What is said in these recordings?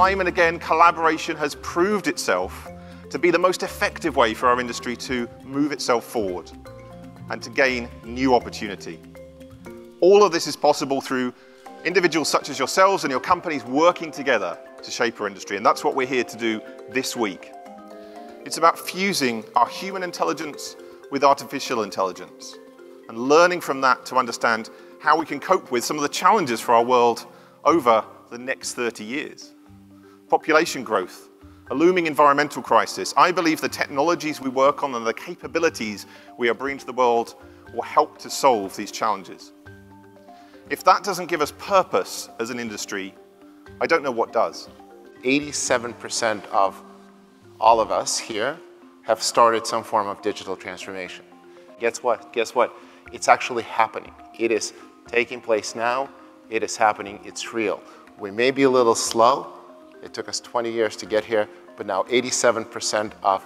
time and again, collaboration has proved itself to be the most effective way for our industry to move itself forward and to gain new opportunity. All of this is possible through individuals such as yourselves and your companies working together to shape our industry, and that's what we're here to do this week. It's about fusing our human intelligence with artificial intelligence and learning from that to understand how we can cope with some of the challenges for our world over the next 30 years. Population growth, a looming environmental crisis. I believe the technologies we work on and the capabilities we are bringing to the world will help to solve these challenges. If that doesn't give us purpose as an industry, I don't know what does. 87% of all of us here have started some form of digital transformation. Guess what? Guess what? It's actually happening. It is taking place now. It is happening. It's real. We may be a little slow. It took us 20 years to get here, but now 87% of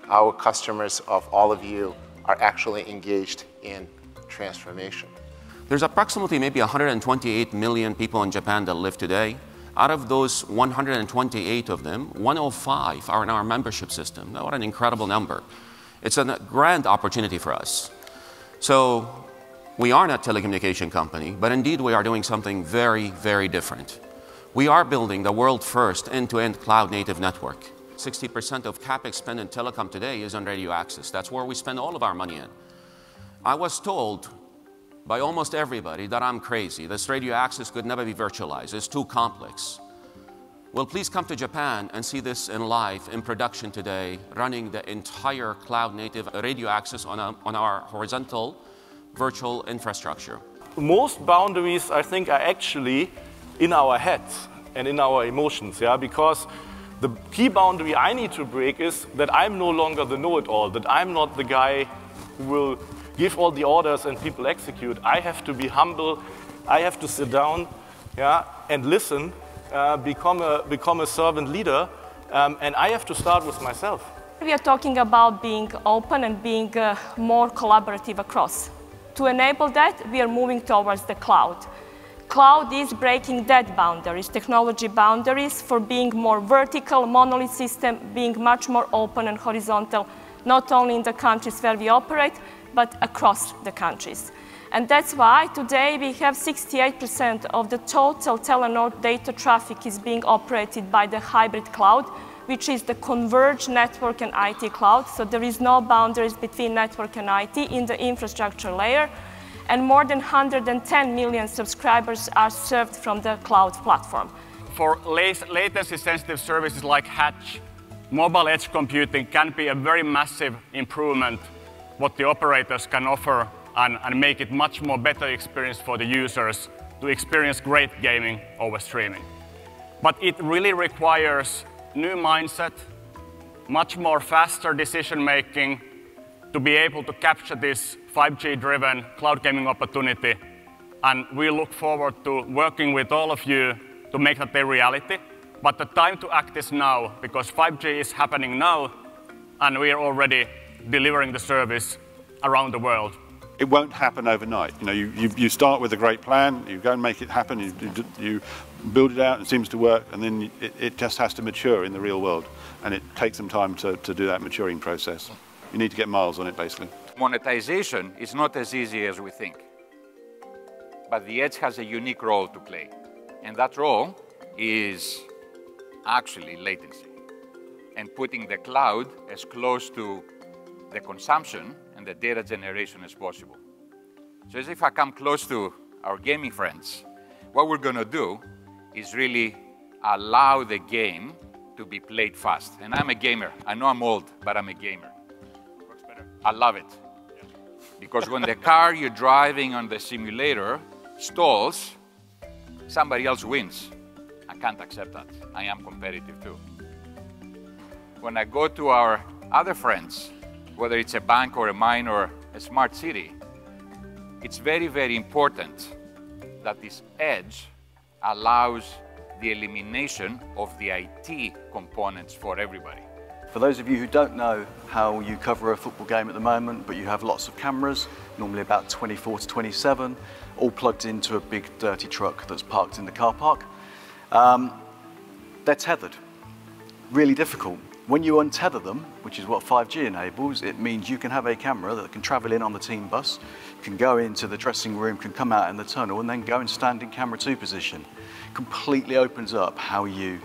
our customers, of all of you, are actually engaged in transformation. There's approximately maybe 128 million people in Japan that live today. Out of those 128 of them, 105 are in our membership system. Now, what an incredible number. It's a grand opportunity for us. So we are not a telecommunication company, but indeed we are doing something very, very different. We are building the world's first end-to-end cloud-native network. 60% of CapEx spent in telecom today is on radio access. That's where we spend all of our money in. I was told by almost everybody that I'm crazy. This radio access could never be virtualized. It's too complex. Well, please come to Japan and see this in live, in production today, running the entire cloud-native radio access on our horizontal virtual infrastructure. Most boundaries, I think, are actually in our heads and in our emotions, yeah? Because the key boundary I need to break is that I'm no longer the know-it-all, that I'm not the guy who will give all the orders and people execute. I have to be humble. I have to sit down, yeah, and listen, become a servant leader, and I have to start with myself. We are talking about being open and being more collaborative across. To enable that, we are moving towards the cloud. Cloud is breaking that boundaries, technology boundaries, for being more vertical, monolith system, being much more open and horizontal, not only in the countries where we operate, but across the countries. And that's why today we have 68% of the total Telenor data traffic is being operated by the hybrid cloud, which is the converged network and IT cloud. So there is no boundaries between network and IT in the infrastructure layer. And more than 110 million subscribers are served from the cloud platform. For latency-sensitive services like Hatch, mobile edge computing can be a very massive improvement what the operators can offer and make it much more better experience for the users to experience great gaming over streaming. But it really requires new mindset, much more faster decision-making to be able to capture this 5G-driven cloud gaming opportunity. And we look forward to working with all of you to make that a reality. But the time to act is now, because 5G is happening now, and we are already delivering the service around the world. It won't happen overnight. You know, you start with a great plan, you go and make it happen, you build it out, it seems to work, and then it just has to mature in the real world. And it takes some time to do that maturing process. You need to get miles on it, basically. Monetization is not as easy as we think. But the edge has a unique role to play. And that role is actually latency. And putting the cloud as close to the consumption and the data generation as possible. So as if I come close to our gaming friends, what we're going to do is really allow the game to be played fast. And I'm a gamer. I know I'm old, but I'm a gamer. Works better. I love it. Yeah. Because when the car you're driving on the simulator stalls, somebody else wins. I can't accept that. I am competitive too. When I go to our other friends, whether it's a bank or a mine or a smart city, it's very, very important that this edge allows the elimination of the IT components for everybody. For those of you who don't know how you cover a football game at the moment, but you have lots of cameras, normally about 24 to 27, all plugged into a big dirty truck that's parked in the car park. they're tethered. Really difficult. When you untether them, which is what 5G enables, it means you can have a camera that can travel in on the team bus, can go into the dressing room, can come out in the tunnel, and then go and stand in camera 2 position. Completely opens up how you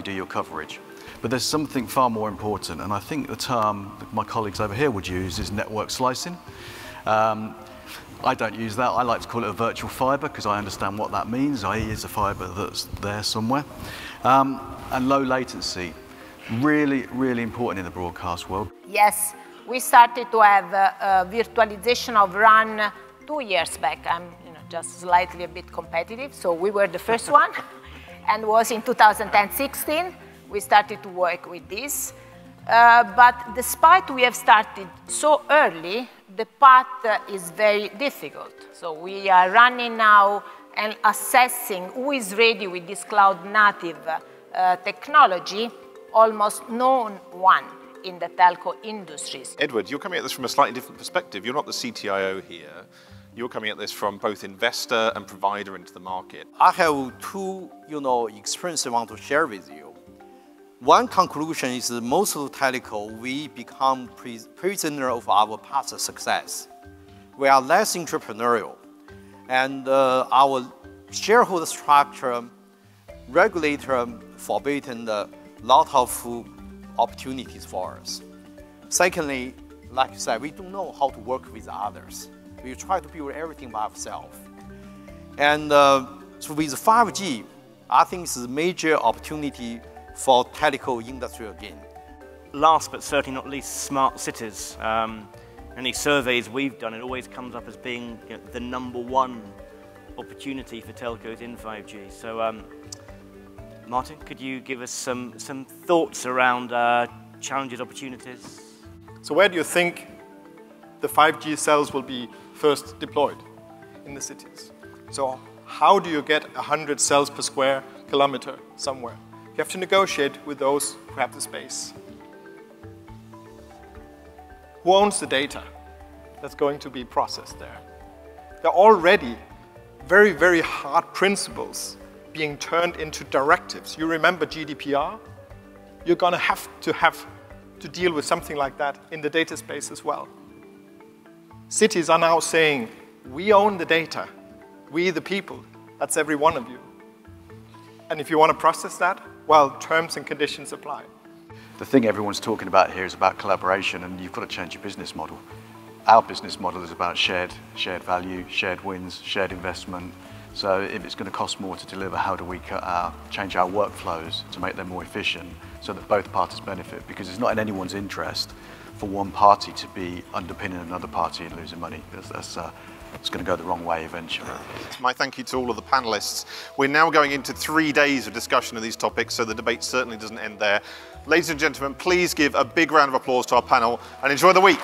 do your coverage. But there's something far more important, and I think the term that my colleagues over here would use is network slicing. I don't use that. I like to call it a virtual fiber because I understand what that means, i.e. it's a fiber that's there somewhere. And low latency, really, really important in the broadcast world. Yes, we started to have virtualization of RAN 2 years back. I'm just slightly a bit competitive, so we were the first one, and was in 2016 we started to work with this. But despite we have started so early, the path is very difficult. So we are running now and assessing who is ready with this cloud native technology. Almost no one in the telco industries. Edward, you're coming at this from a slightly different perspective. You're not the CTIO here. You're coming at this from both investor and provider into the market. I have two, experiences I want to share with you. One conclusion is that most of the telco, we become prisoner of our past success. We are less entrepreneurial, and our shareholder structure, regulator forbidden a lot of opportunities for us. Secondly, like you said, we don't know how to work with others. We try to build everything by ourselves. And so with 5G, I think it's a major opportunity for telco industry again. Last but certainly not least, smart cities. Any surveys we've done, it always comes up as being the #1 opportunity for telcos in 5G. So, Martin, could you give us some thoughts around challenges, opportunities? So where do you think the 5G cells will be first deployed? In the cities. So how do you get 100 cells per square kilometer somewhere? You have to negotiate with those who have the space. Who owns the data that's going to be processed there? There are already very, very hard principles being turned into directives. You remember GDPR? You're going to have to deal with something like that in the data space as well. Cities are now saying, we own the data. We the people. That's every one of you. And if you want to process that, well, terms and conditions apply. The thing everyone's talking about here is about collaboration, and you've got to change your business model. Our business model is about shared value, shared wins, shared investment. So if it's going to cost more to deliver, how do we change our workflows to make them more efficient so that both parties benefit? Because it's not in anyone's interest for one party to be underpinning another party and losing money. It's going to go the wrong way eventually. My thank you to all of the panelists. We're now going into 3 days of discussion of these topics, so the debate certainly doesn't end there. Ladies and gentlemen, please give a big round of applause to our panel and enjoy the week.